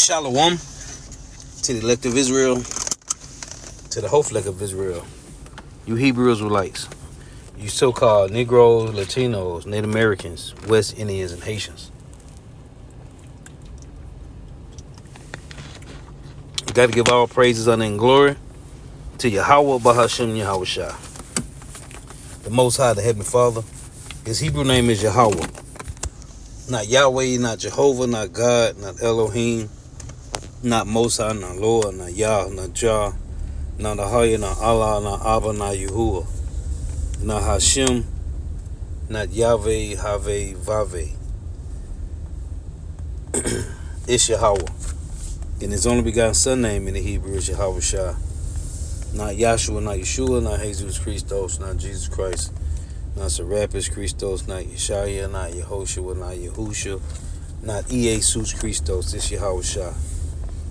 Shalom to the elect of Israel, to the whole elect of Israel, you Hebrew Israelites, you so-called Negroes, Latinos, Native Americans, West Indians, and Haitians. You got to give all praises, honor, and glory to Yahweh, Bahashem, Yahweh Shah, the Most High, the Heavenly Father. His Hebrew name is Yahweh. Not Yahweh, not Jehovah, not God, not Elohim, not Most High, not Lord, not Yah, not Jah, not Ahaya, not Allah, not Abba, not Yahuwah, not Hashem, not Yahweh, Haveh, Vaveh. It's Yahweh. And his only begotten son name in the Hebrew is Yahweh Shah. Not Yahshua, not Yeshua, not Jesus Christos, not Jesus Christ, not Serapis Christos, not Yeshaya, not Yehoshua, not Yahusha, not Jesus Christos. It's Yahweh Shah.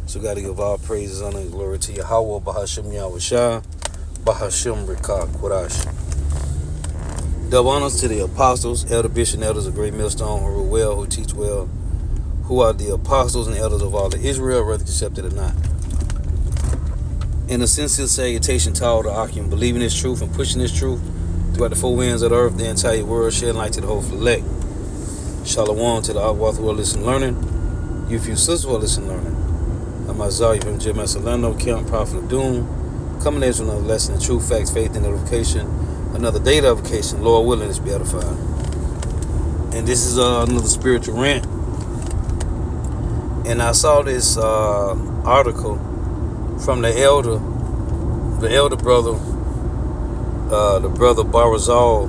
So got to give all praises, honor, and glory to Yahweh, Bahashem, Yahweh Shah, Bahashem, Rikah, Quadash. Double honors to the apostles, elder bishop, and elders of Great Millstone, who rule well, who teach well, who are the apostles and elders of all of Israel, whether accepted or not. In a sincere salutation to all the Akim, believing this truth and pushing this truth throughout the four winds of the earth, the entire world, shedding light to the whole elect. Shalom to the Akwath who are listening learning, you few sisters who are listening learning. I'm Isaiah from Jim Solano, Camp Prophet of Doom, coming in with another lesson in truth, facts, faith, and edification, another day edification, Lord willing, is be edified. And this is another spiritual rant. And I saw this article from the elder brother, the brother Barazal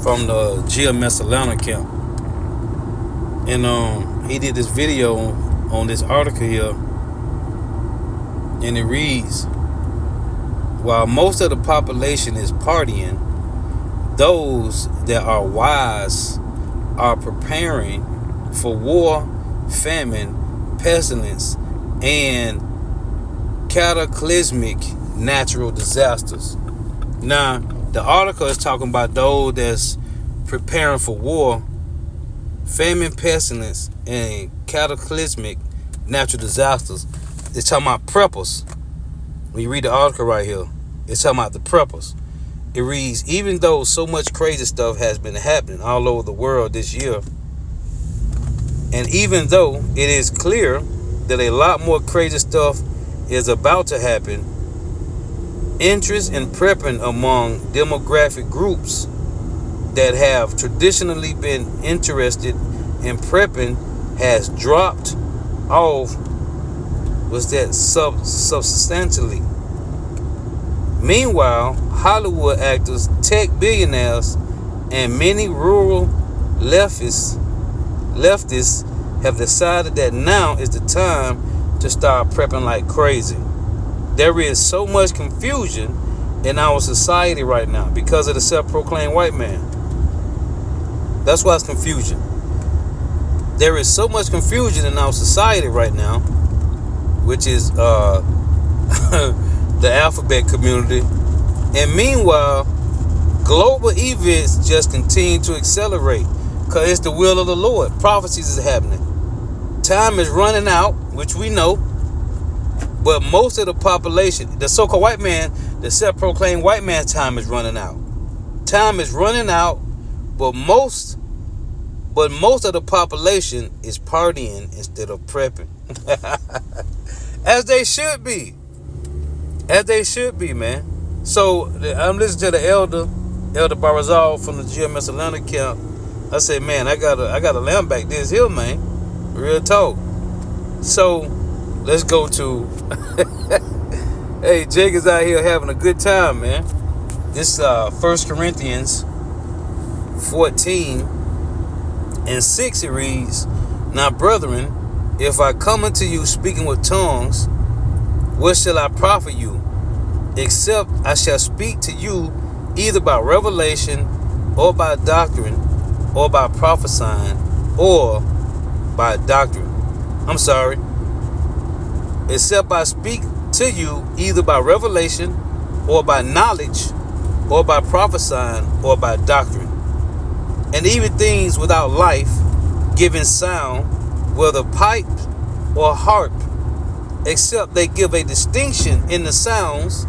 from the GMS Atlanta camp. And he did this video on this article here, and it reads, while most of the population is partying, those that are wise are preparing for war, famine, pestilence, and cataclysmic natural disasters. Now, the article is talking about those that's preparing for war, famine, pestilence, and cataclysmic natural disasters. It's talking about preppers. When you read the article right here, it's talking about the preppers. It reads, even though so much crazy stuff has been happening all over the world this year, and even though it is clear that a lot more crazy stuff is about to happen, interest in prepping among demographic groups that have traditionally been interested in prepping has dropped off substantially. Meanwhile, Hollywood actors, tech billionaires, and many rural leftists have decided that now is the time to start prepping like crazy. There is so much confusion in our society right now because of the self-proclaimed white man. That's why it's confusion. There is so much confusion in our society right now, which is the alphabet community. And meanwhile, global events just continue to accelerate because it's the will of the Lord. Prophecies is happening. Time is running out, which we know. But most of the population, the so-called white man, the self-proclaimed white man's time is running out. Time is running out, but most of the population is partying instead of prepping. As they should be. As they should be, man. So I'm listening to the elder Barazal from the GMS Atlanta camp. I say, man, I gotta lamb back this hill, man. Real talk. So let's go to hey, Jake is out here having a good time, man. This 1 Corinthians 14:6, it reads, now brethren, if I come unto you speaking with tongues, what shall I profit you? Except I shall speak to you either by revelation, or by doctrine, or by prophesying, or by doctrine. I'm sorry. Except I speak to you either by revelation, or by knowledge, or by prophesying, or by doctrine. And even things without life, giving sound, whether pipe or harp, except they give a distinction in the sounds,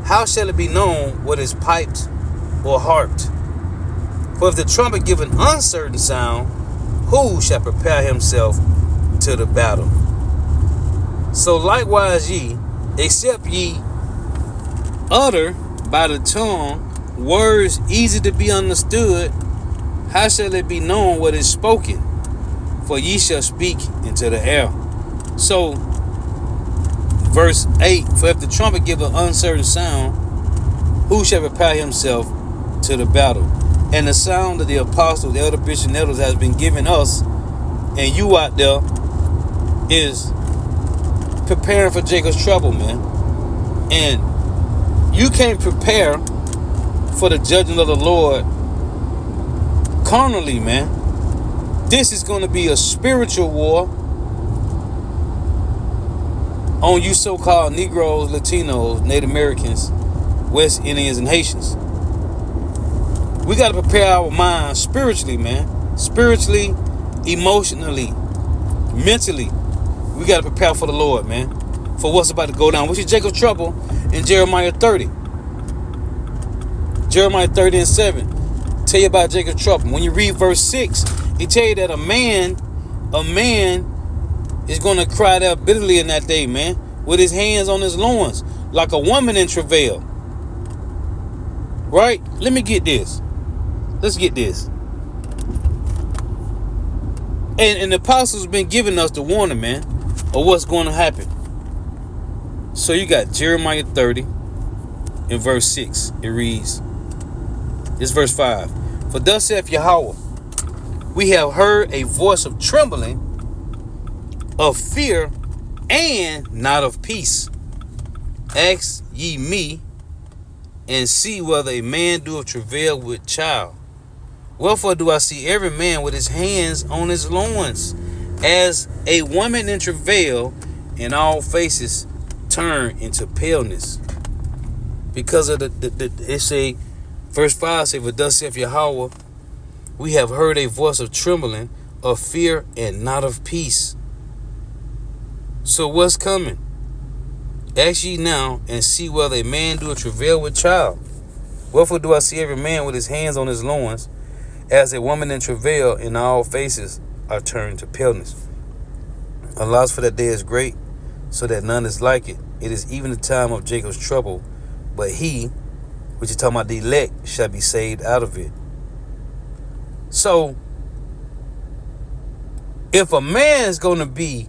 how shall it be known what is piped or harped? For if the trumpet give an uncertain sound, who shall prepare himself to the battle? So likewise ye, except ye utter by the tongue words easy to be understood, how shall it be known what is spoken? For ye shall speak into the air. So, verse 8, for if the trumpet give an uncertain sound, who shall prepare himself to the battle? And the sound of the apostles, the elder bishops, and elders has been given us, and you out there is preparing for Jacob's trouble, man. And you can't prepare for the judgment of the Lord carnally, man. This is going to be a spiritual war on you so-called Negroes, Latinos, Native Americans, West Indians, and Haitians. We got to prepare our minds spiritually, man. Spiritually, emotionally, mentally. We got to prepare for the Lord, man. For what's about to go down. Which is Jacob's trouble in Jeremiah 30. Jeremiah 30 and 7. Tell you about Jacob's trouble. When you read verse 6, he tell you that a man is going to cry out bitterly in that day, man. With his hands on his loins. Like a woman in travail. Right? Let me get this. Let's get this. And the apostles been giving us the warning, man, of what's going to happen. So you got Jeremiah 30 in verse 6. It reads, this verse 5. For thus saith Yahweh, we have heard a voice of trembling, of fear, and not of peace. Ask ye me, and see whether a man doeth travail with child. Wherefore do I see every man with his hands on his loins, as a woman in travail, and all faces turn into paleness. Because of it say, verse 5 say, for thus saith Yahweh, we have heard a voice of trembling, of fear, and not of peace. So what's coming? Ask ye now, and see whether a man do a travail with child. Wherefore do I see every man with his hands on his loins, as a woman in travail, and all faces are turned to paleness. Allah's for that day is great, so that none is like it. It is even the time of Jacob's trouble, but he, which is talking about the elect, shall be saved out of it. So, if a man is going to be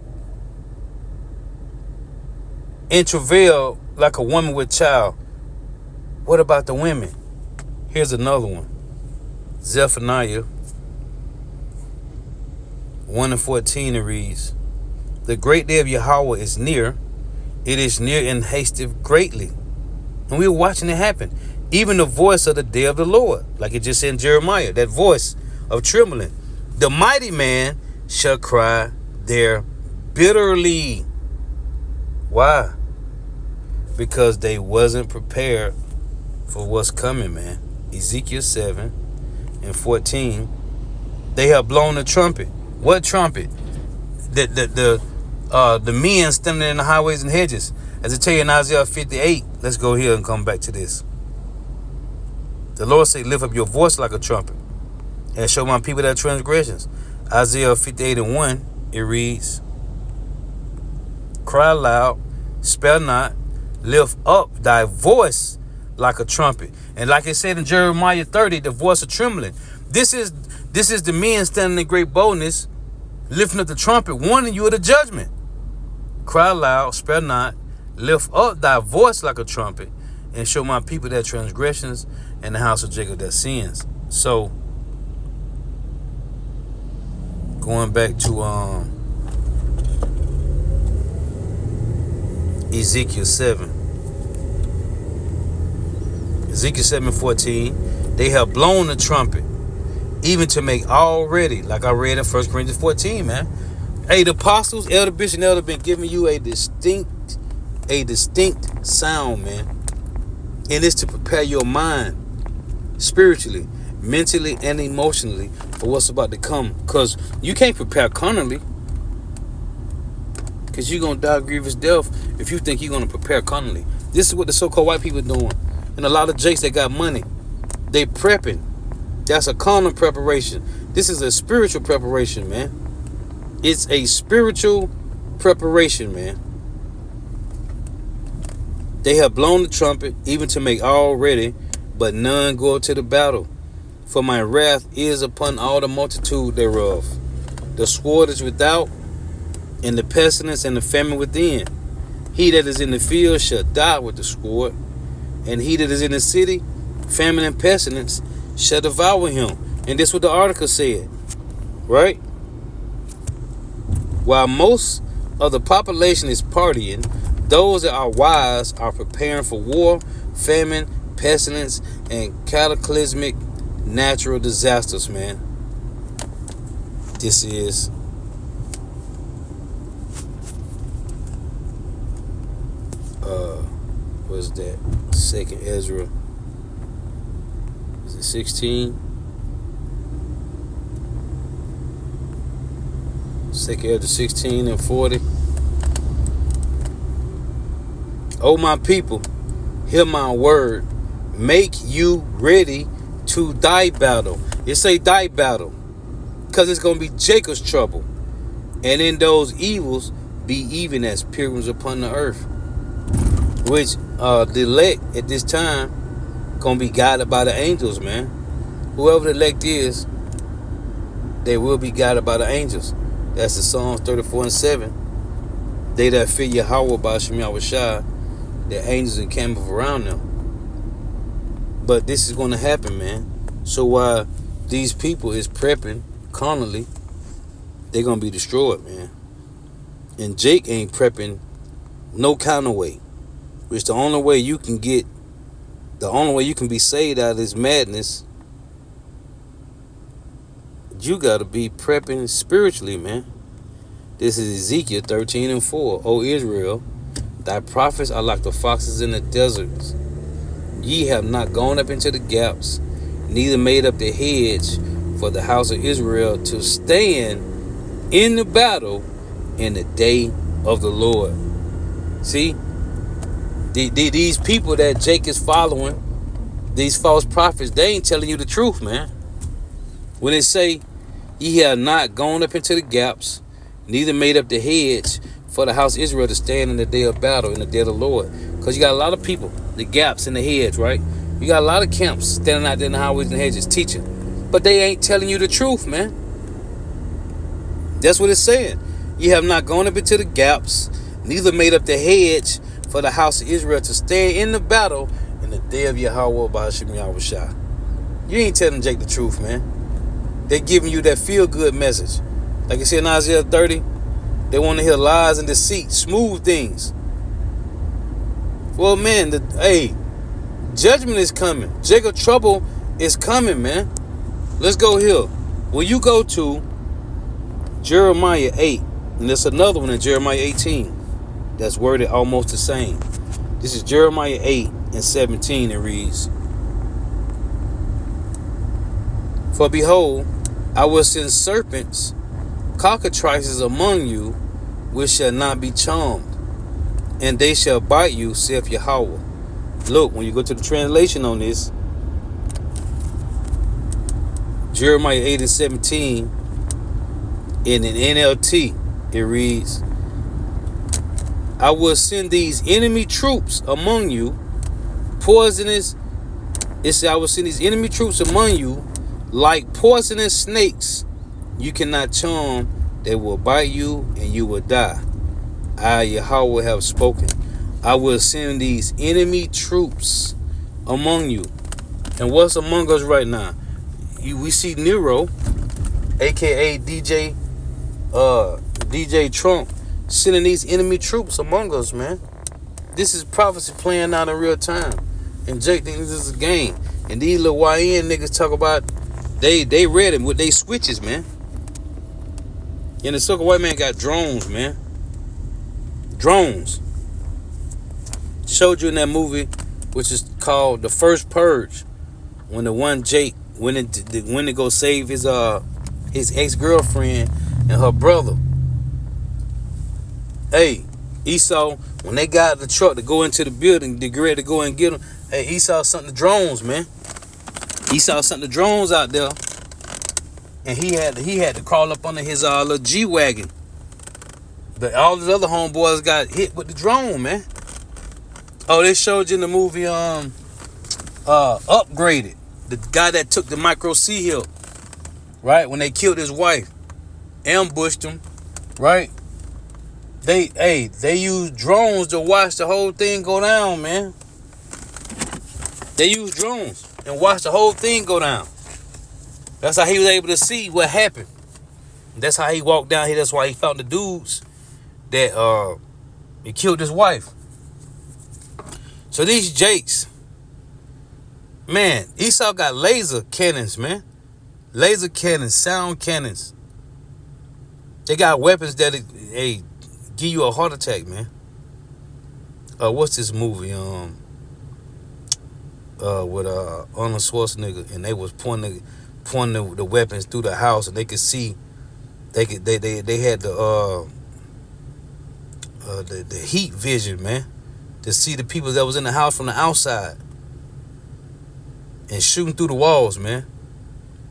in travail like a woman with child, what about the women? Here's another one. Zephaniah 1 and 14, it reads, the great day of Yahweh is near. It is near and hasteth greatly. And we were watching it happen. Even the voice of the day of the Lord, like it just said in Jeremiah, that voice of trembling. The mighty man shall cry there bitterly. Why? Because they wasn't prepared for what's coming, man. Ezekiel 7 and 14. They have blown the trumpet. What trumpet? The men standing in the highways and hedges. As I tell you in Isaiah 58, let's go here and come back to this. The Lord say, lift up your voice like a trumpet, and show my people their transgressions. Isaiah 58 and 1, it reads, cry loud, spare not, lift up thy voice like a trumpet. And like it said in Jeremiah 30, the voice of trembling. This is the men standing in great boldness, lifting up the trumpet, warning you of the judgment. Cry loud, spare not, lift up thy voice like a trumpet, and show my people their transgressions, and the house of Jacob their sins. So, going back to Ezekiel 7. Ezekiel 7:14, they have blown the trumpet, even to make all ready, like I read in 1 Corinthians 14, man. Hey, the apostles, elder, bishop, and elder been giving you a distinct sound, man. And it's to prepare your mind spiritually, mentally, and emotionally for what's about to come. Because you can't prepare carnally. Because you're going to die a grievous death if you think you're going to prepare carnally. This is what the so-called white people doing. And a lot of jakes that got money, they prepping. That's a carnal preparation. This is a spiritual preparation, man. It's a spiritual preparation, man. They have blown the trumpet, even to make all ready, but none go up to the battle. For my wrath is upon all the multitude thereof. The sword is without, and the pestilence and the famine within. He that is in the field shall die with the sword, and he that is in the city, famine and pestilence shall devour him. And this is what the article said, right? While most of the population is partying, those that are wise are preparing for war, famine, pestilence, and cataclysmic natural disasters, man. This is what's that? Second Ezra. Is it 16? Second Ezra 16 and 40. O my people, hear my word. Make you ready to die battle. It say die battle, because it's going to be Jacob's trouble. And in those evils be even as pilgrims upon the earth. Which the elect at this time going to be guided by the angels, man. Whoever the elect is, they will be guided by the angels. That's the Psalms 34 and 7. They that fear Yahweh by Shem Yahushua, the angels encamp around them. But this is going to happen, man. So while these people is prepping carnally, they're going to be destroyed, man. And Jake ain't prepping no kind of way. Which the only way you can be saved out of this madness, you got to be prepping spiritually, man. This is Ezekiel 13 and 4. O Israel, thy prophets are like the foxes in the deserts. Ye have not gone up into the gaps, neither made up the hedge for the house of Israel to stand in the battle in the day of the Lord. See, these people that Jake is following, these false prophets, they ain't telling you the truth, man. When they say, ye have not gone up into the gaps, neither made up the hedge for the house of Israel to stand in the day of battle, in the day of the Lord. Because you got a lot of people, the gaps in the hedge, right? You got a lot of camps standing out there in the highways and hedges teaching. But they ain't telling you the truth, man. That's what it's saying. Ye have not gone up into the gaps, neither made up the hedge for the house of Israel to stand in the battle in the day of Yahweh by Shem Yahushua. You ain't telling Jake the truth, man. They giving you that feel-good message. Like I said in Isaiah 30, they want to hear lies and deceit, smooth things. Well, man, judgment is coming. Jacob's trouble is coming, man. Let's go here. When you go to Jeremiah 8, and there's another one in Jeremiah 18 that's worded almost the same. This is Jeremiah 8 and 17. It reads, for behold, I will send serpents, cockatrices among you, which shall not be charmed, and they shall bite you, saith Yahweh. Look, when you go to the translation on this, Jeremiah 8 and 17, in an NLT, it reads, I will send these enemy troops among you, poisonous. It said, I will send these enemy troops among you, like poisonous snakes. You cannot charm, they will bite you, and you will die. I, Yahweh, have spoken. I will send these enemy troops among you. And what's among us right now? We see Nero, aka DJ Trump, sending these enemy troops among us, man. This is prophecy playing out in real time. And Jake thinks this is a game. And these little YN niggas talk about they read it with they switches, man. And the sucker white man got drones, man. Drones. Showed you in that movie, which is called The First Purge, when the one Jake went to go save his ex-girlfriend and her brother. Hey, Esau, when they got the truck to go into the building, they get ready to go and get them. Hey, Esau sent the drones, man. Esau sent the drones out there, and he had to crawl up under his little G-Wagon. But all the other homeboys got hit with the drone, man. Oh, they showed you in the movie Upgraded. The guy that took the Micro C Hill, right? When they killed his wife, ambushed him, right? They used drones to watch the whole thing go down, man. They used drones and watched the whole thing go down. That's how he was able to see what happened. That's how he walked down here. That's why he found the dudes that he killed his wife. So these Jakes, man, Esau got laser cannons, man. Laser cannons, sound cannons. They got weapons that give you a heart attack, man. What's this movie? With Arnold Schwarzenegger, and they was pointing the weapons through the house, and they could see. They had the heat vision, man, to see the people that was in the house from the outside and shooting through the walls, man.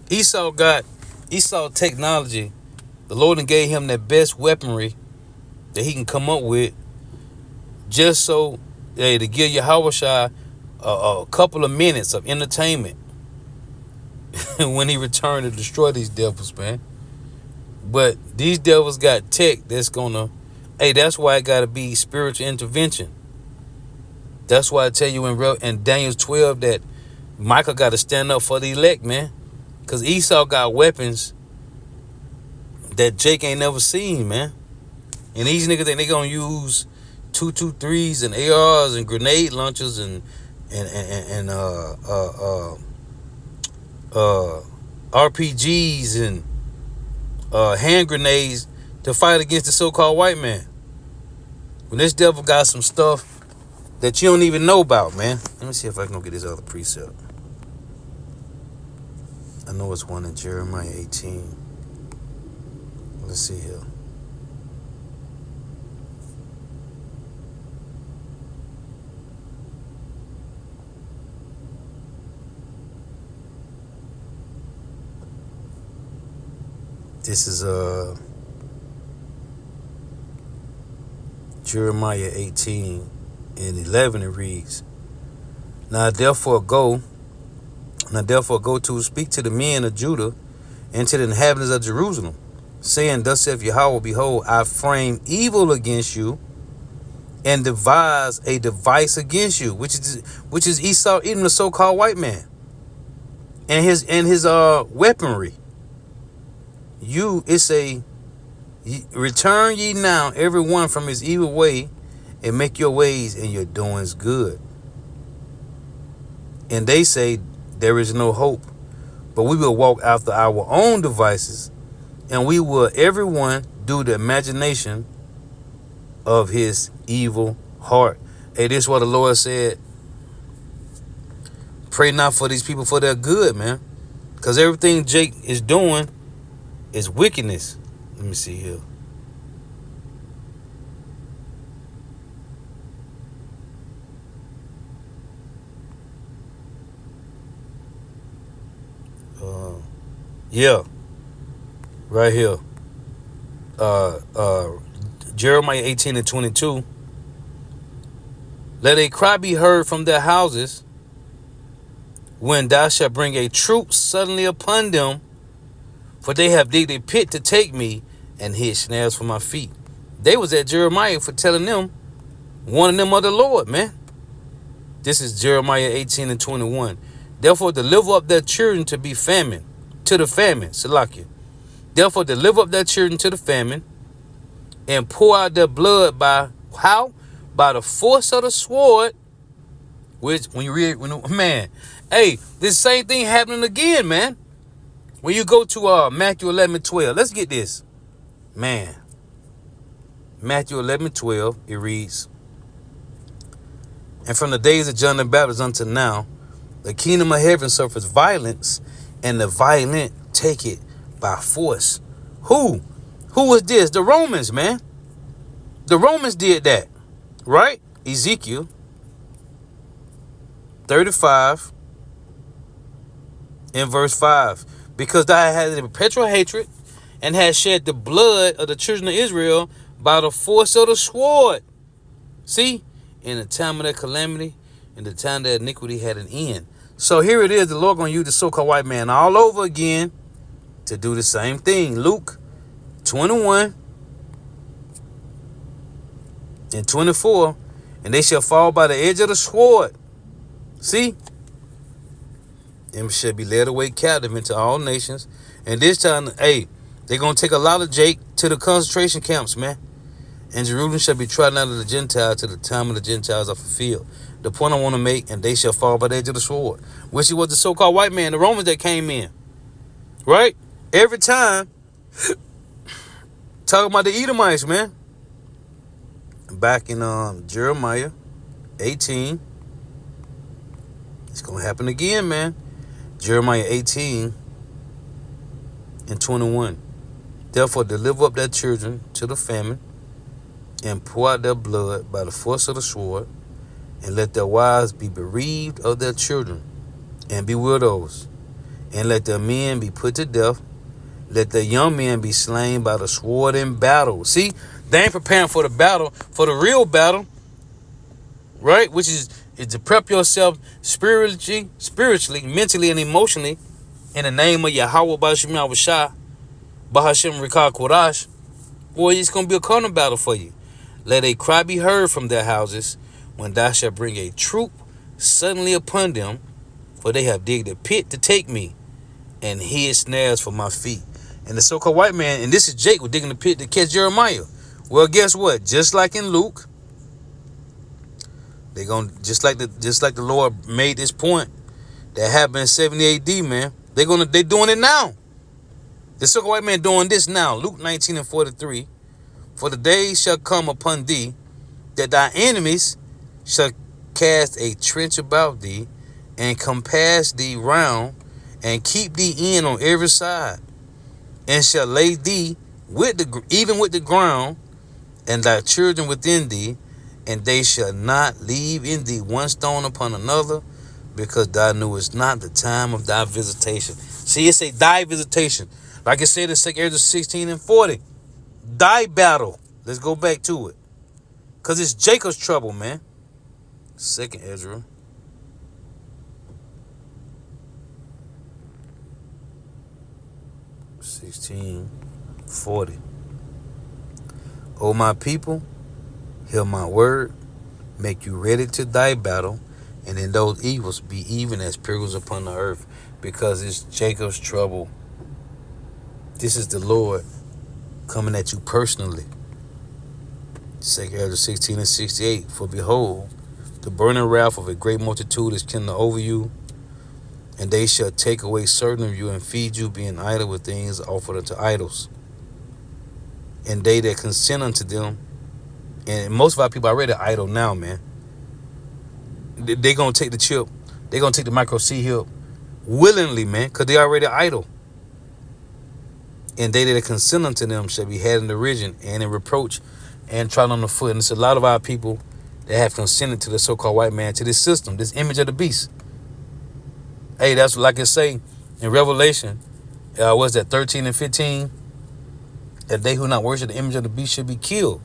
Esau technology. The Lord gave him that best weaponry that he can come up with, just so to give Yahushua a couple of minutes of entertainment when he returned to destroy these devils, man. But these devils got tech that's gonna, that's why it gotta be spiritual intervention. That's why I tell you in Daniel 12 that Michael gotta stand up for the elect, man. Cause Esau got weapons that Jake ain't never seen, man. And these niggas think they gonna use 223s and ARs and grenade launchers and RPGs and hand grenades to fight against the so-called white man. When this devil got some stuff that you don't even know about, man. Let me see if I can get this other precept. I know it's one in Jeremiah 18. Let's see here. This is Jeremiah 18 and 11. It reads, Now therefore go to speak to the men of Judah and to the inhabitants of Jerusalem, saying, Thus saith Yahweh, behold, I frame evil against you and devise a device against you, which is Esau, even the so-called white man, and his weaponry. Return ye now every one from his evil way, and make your ways and your doings good. And they say, there is no hope, but we will walk after our own devices, and we will everyone do the imagination of his evil heart. Hey, this is what the Lord said. Pray not for these people for their good, man. Because everything Jake is doing is wickedness. Let me see here. Yeah. Right here. Jeremiah 18 and 22. Let a cry be heard from their houses when thou shalt bring a troop suddenly upon them, for they have digged a pit to take me and hid snares for my feet. They was at Jeremiah for telling them, warning them of the Lord, man. This is Jeremiah 18 and 21. Therefore deliver up their children to the famine, Salakia. Therefore deliver up their children to the famine, and pour out their blood by how? By the force of the sword. Which when you read, man, hey, this same thing happening again, man. When you go to Matthew 11:12, let's get this, man. Matthew 11:12, it reads, And from the days of John the Baptist unto now, the kingdom of heaven suffers violence, and the violent take it by force. Who? Who was this? The Romans, man. The Romans did that, right? Ezekiel 35 in verse 5. Because thou had a perpetual hatred and had shed the blood of the children of Israel by the force of the sword. See? In the time of their calamity, in the time that iniquity had an end. So here it is, the Lord going to use the so-called white man all over again to do the same thing. Luke 21 and 24. And they shall fall by the edge of the sword. See? And shall be led away captive into all nations. And this time, hey, they're going to take a lot of Jake to the concentration camps, man. And Jerusalem shall be trodden out of the Gentiles till the time of the Gentiles are fulfilled. The point I want to make, and they shall fall by the edge of the sword. Which was the so-called white man, the Romans that came in. Right? Every time, talking about the Edomites, man. Back in Jeremiah 18. It's going to happen again, man. Jeremiah 18 and 21. Therefore deliver up their children to the famine, and pour out their blood by the force of the sword, and let their wives be bereaved of their children, and be widows, and let their men be put to death, let their young men be slain by the sword in battle. See, they ain't preparing for the battle, for the real battle, right? Which is to prep yourself spiritually, mentally, and emotionally in the name of Yahweh Bashim Yahushua, Bahashim Rikah Korash. Boy, it's going to be a corner battle for you. Let a cry be heard from their houses when thou shalt bring a troop suddenly upon them, for they have digged a pit to take me and hid snares for my feet. And the so-called white man, and this is Jake, was digging the pit to catch Jeremiah. Well, guess what? Just like in Luke, they gonna just like the Lord made this point that happened in 70 AD, man. They doing it now. The so-called white man doing this now. Luke 19 and 43. For the days shall come upon thee that thy enemies shall cast a trench about thee and compass thee round and keep thee in on every side, and shall lay thee even with the ground and thy children within thee, and they shall not leave in thee one stone upon another, because thou knewest not the time of thy visitation. See, it's a thy visitation. Like I said in 2 Ezra 16 and 40. Thy battle. Let's go back to it. Because it's Jacob's trouble, man. 2 Ezra. (16:40). O my people, hear my word, make you ready to thy battle, and in those evils be even as pilgrims upon the earth, because it's Jacob's trouble. This is the Lord coming at you personally. 2 Ezra 16 and 68. For behold, the burning wrath of a great multitude is kindled over you, and they shall take away certain of you and feed you, being idle with things offered unto idols. And they that consent unto them, and most of our people already idle now, man. They going to take the chip. They going to take the micro C help willingly, man, because they already idle. And they that consent unto them shall be had in derision and in reproach and trod on the foot. And it's a lot of our people that have consented to the so-called white man, to this system, this image of the beast. Hey, that's like I say in Revelation, what's that, 13 and 15? That they who not worship the image of the beast should be killed.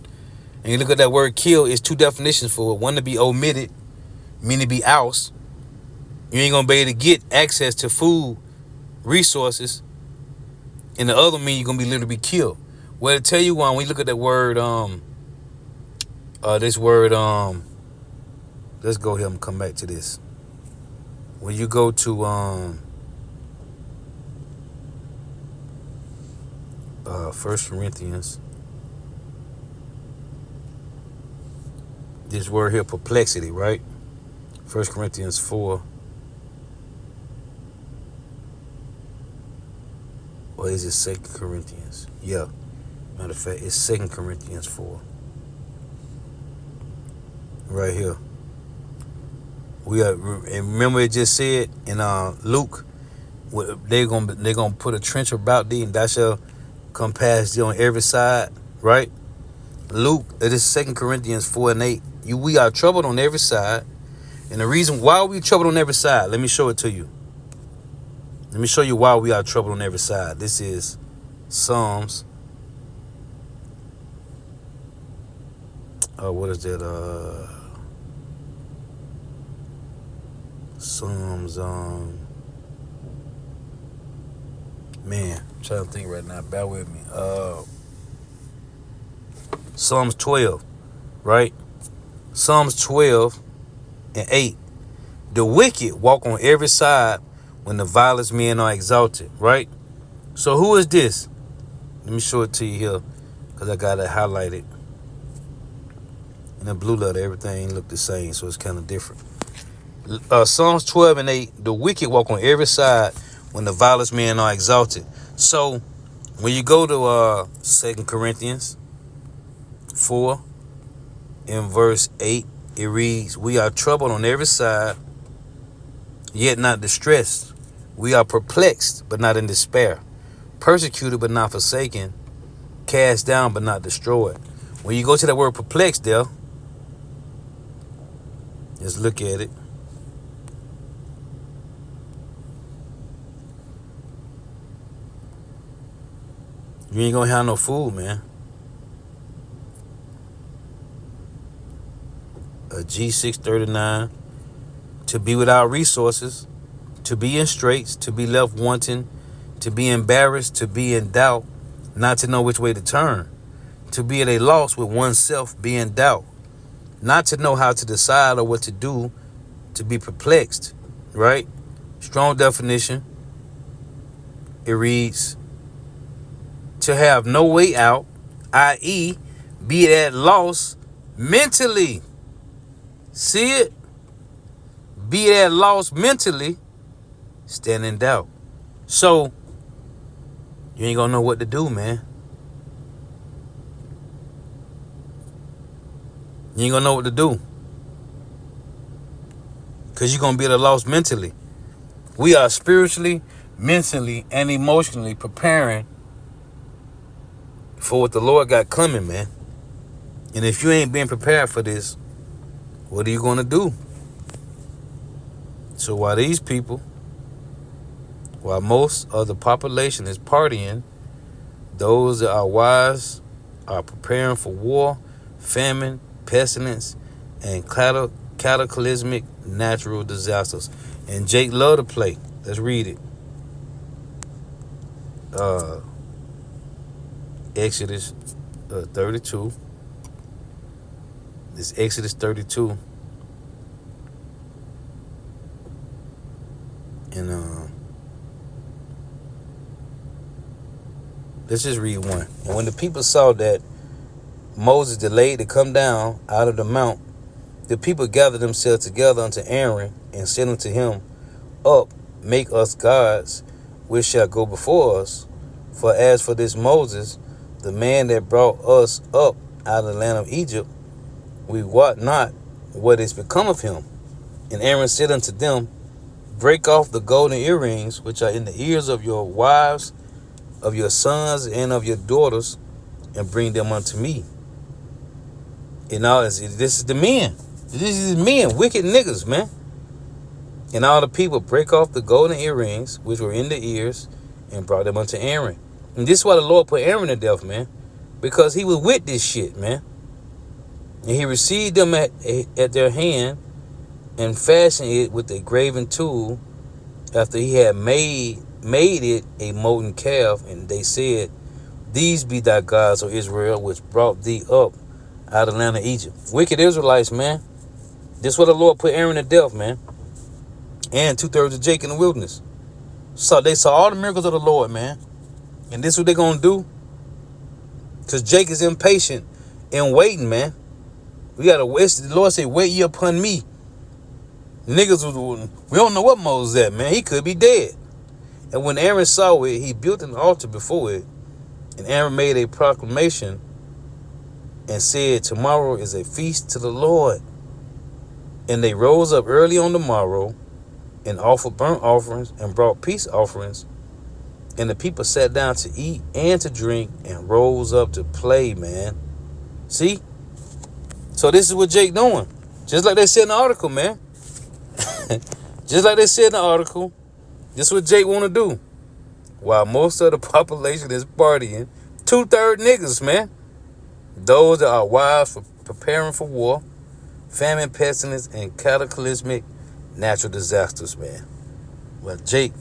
And you look at that word kill, it's two definitions for it. One, to be omitted, meaning to be oust. You ain't going to be able to get access to food, resources. And the other mean you're going to be literally killed. Well, to tell you why, when we look at that word, let's go here and come back to this. When you go to 1 Corinthians, this word here, perplexity, right? 1 Corinthians 4. Or is it 2 Corinthians? Yeah. Matter of fact, it's 2 Corinthians 4. Right here. And remember it just said in Luke, they're gonna put a trench about thee, and thou shalt compass thee on every side, right? Luke, it is 2 Corinthians 4 and 8. We are troubled on every side. And the reason why we troubled on every side, let me show it to you. Let me show you why we are troubled on every side. This is Psalms. What is that? Psalms. Man, I'm trying to think right now. Bear with me. Psalms 12, right? Psalms 12 and 8. The wicked walk on every side when the vilest men are exalted, right? So who is this? Let me show it to you here because I got it highlighted. In the blue letter, everything look the same, so it's kind of different. Psalms 12 and 8. The wicked walk on every side when the vilest men are exalted. So when you go to 2 Corinthians 4 in verse 8, it reads, we are troubled on every side, yet not distressed. We are perplexed, but not in despair. Persecuted, but not forsaken. Cast down, but not destroyed. When you go to that word perplexed there, just look at it. You ain't gonna have no food, man. A G639. To be without resources, to be in straits, to be left wanting, to be embarrassed, to be in doubt, not to know which way to turn, to be at a loss with oneself, be in doubt, not to know how to decide or what to do, to be perplexed, right? Strong definition. It reads, to have no way out, i.e., be at loss mentally. See it? Be at loss mentally, stand in doubt. So, you ain't gonna know what to do, man. You ain't gonna know what to do. Because you're gonna be at a loss mentally. We are spiritually, mentally, and emotionally preparing for what the Lord got coming, man. And if you ain't being prepared for this, what are you gonna do? So while these people, while most of the population is partying, those that are wise are preparing for war, famine, pestilence, and cataclysmic natural disasters. And Jake love to play. Let's read it. Exodus 32. This Exodus 32. And let's just read one. And when the people saw that Moses delayed to come down out of the mount, the people gathered themselves together unto Aaron and said unto him, up, make us gods, which shall go before us. For as for this Moses, the man that brought us up out of the land of Egypt, we wot not what is become of him. And Aaron said unto them, break off the golden earrings which are in the ears of your wives, of your sons, and of your daughters, and bring them unto me. And all this is the men. This is men, wicked niggas, man. And all the people break off the golden earrings which were in the ears and brought them unto Aaron. And this is why the Lord put Aaron to death, man. Because he was with this shit, man. And he received them at their hand and fashioned it with a graven tool after he had made it a molten calf. And they said, these be thy gods, O Israel, which brought thee up out of the land of Egypt. Wicked Israelites, man. This is what the Lord put Aaron to death, man. And 2/3 of Jake in the wilderness. So they saw all the miracles of the Lord, man. And this is what they're going to do. Because Jake is impatient and waiting, man. We got to wait. The Lord said, wait ye upon me. Niggas, we don't know what Moses at, man. He could be dead. And when Aaron saw it, he built an altar before it. And Aaron made a proclamation and said, tomorrow is a feast to the Lord. And they rose up early on the morrow and offered burnt offerings and brought peace offerings. And the people sat down to eat and to drink and rose up to play, man. See? So this is what Jake doing. Just like they said in the article, man. Just like they said in the article, this is what Jake want to do. While most of the population is partying, 2/3 niggas, man. Those that are wise for preparing for war, famine, pestilence, and cataclysmic natural disasters, man. Well, Jake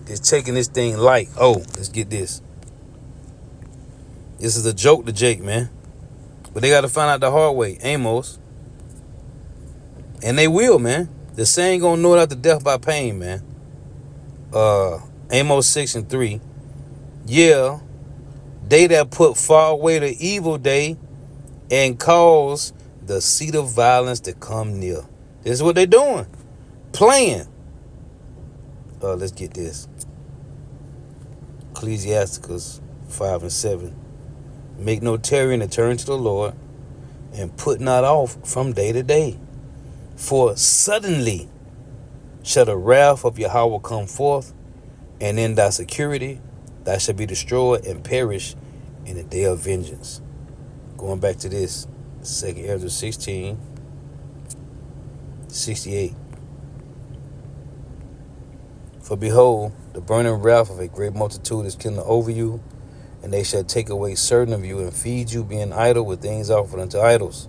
is taking this thing light. Oh, let's get this. This is a joke to Jake, man. But they got to find out the hard way. Amos. And they will, man. The saying gonna know it after death by pain, man. Amos 6:3. Yeah, they that put far away the evil day and cause the seat of violence to come near. This is what they doing. Playing. Let's get this. Ecclesiasticus 5:7. Make no tarrying and turn to the Lord, and put not off from day to day. For suddenly shall the wrath of Yahweh come forth, and in thy security thou shalt be destroyed and perish in the day of vengeance. Going back to this, 2 Ezra 16:68. For behold, the burning wrath of a great multitude is kindled over you, and they shall take away certain of you and feed you, being idle with things offered unto idols.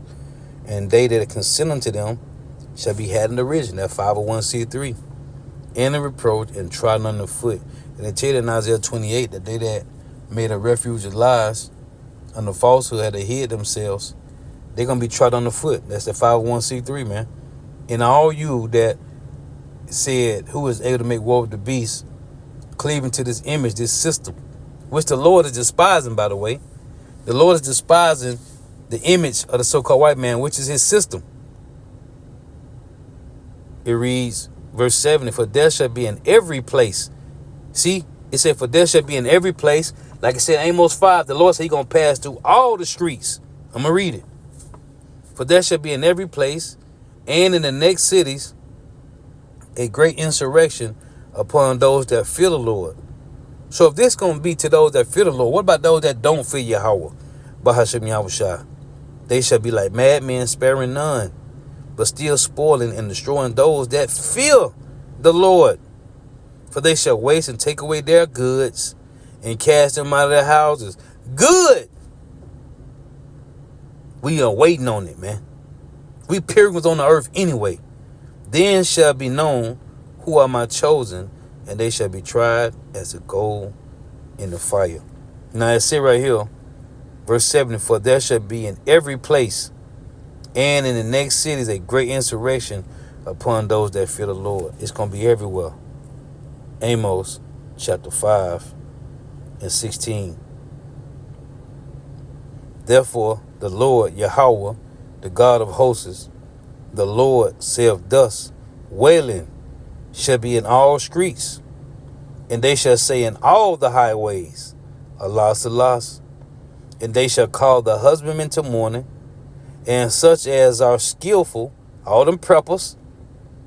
And they that consent unto them shall be had in derision, that 501c3, in the reproach and trodden under foot. And they tell you in Isaiah 28 that they that made a refuge of lies under falsehood had to hid themselves, they're going to be trodden under foot. That's the 501c3, man. And all you that said, who is able to make war with the beast, cleaving to this image, this system, which the Lord is despising, by the way. The Lord is despising the image of the so-called white man, which is his system. It reads, verse 70, for there shall be in every place. See, it said, for there shall be in every place. Like I said, Amos 5, the Lord said he's going to pass through all the streets. I'm going to read it. For there shall be in every place and in the next cities a great insurrection upon those that fear the Lord. So if this going to be to those that fear the Lord, what about those that don't fear Yahweh? Bahashem Yahushua. They shall be like madmen, sparing none, but still spoiling and destroying those that fear the Lord. For they shall waste and take away their goods and cast them out of their houses. Good. We are waiting on it, man. We pilgrims on the earth anyway. Then shall be known who are my chosen, and they shall be tried as a gold in the fire. Now it says right here, verse 70, for there shall be in every place and in the next cities a great insurrection upon those that fear the Lord. It's going to be everywhere. Amos chapter 5:16. Therefore, the Lord Yahweh, the God of hosts, the Lord saith thus, wailing shall be in all streets, and they shall say in all the highways, Alas, alas. And they shall call the husbandmen to mourning, and such as are skillful, all them preppers,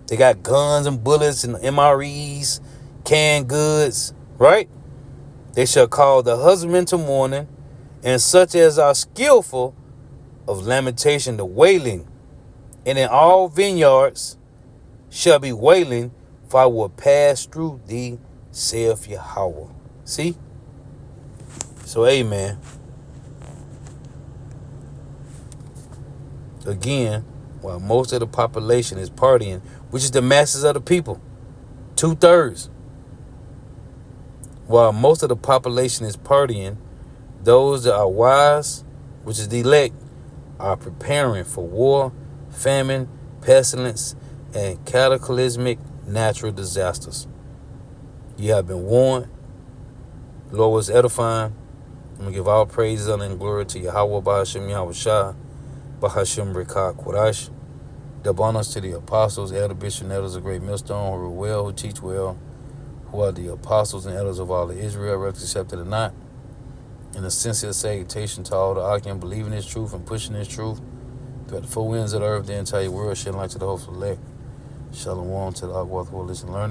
they got guns and bullets and MREs, canned goods, right? They shall call the husbandmen to mourning, and such as are skillful of lamentation to wailing, and in all vineyards shall be wailing, for I will pass through thee, saith Yahweh. See? So, amen. Again, while most of the population is partying, which is the masses of the people, 2/3. While most of the population is partying, those that are wise, which is the elect, are preparing for war, famine, pestilence, and cataclysmic natural disasters. You have been warned. The Lord was edifying. I'm going to give all praises, honor, and glory to Yahweh, Bahashem Yahushua, Bahashem Rekah Kodash. Double honors to the apostles, elder, bishop, and elders of Great Millstone, who are well, who teach well, who are the apostles and elders of all of Israel, whether accepted or not. And a sincere salutation to all the Akim believing His truth and pushing His truth throughout the four winds of the earth, the entire world, shedding light to the hopeful elect. Shalom to the Agwath who listen learning.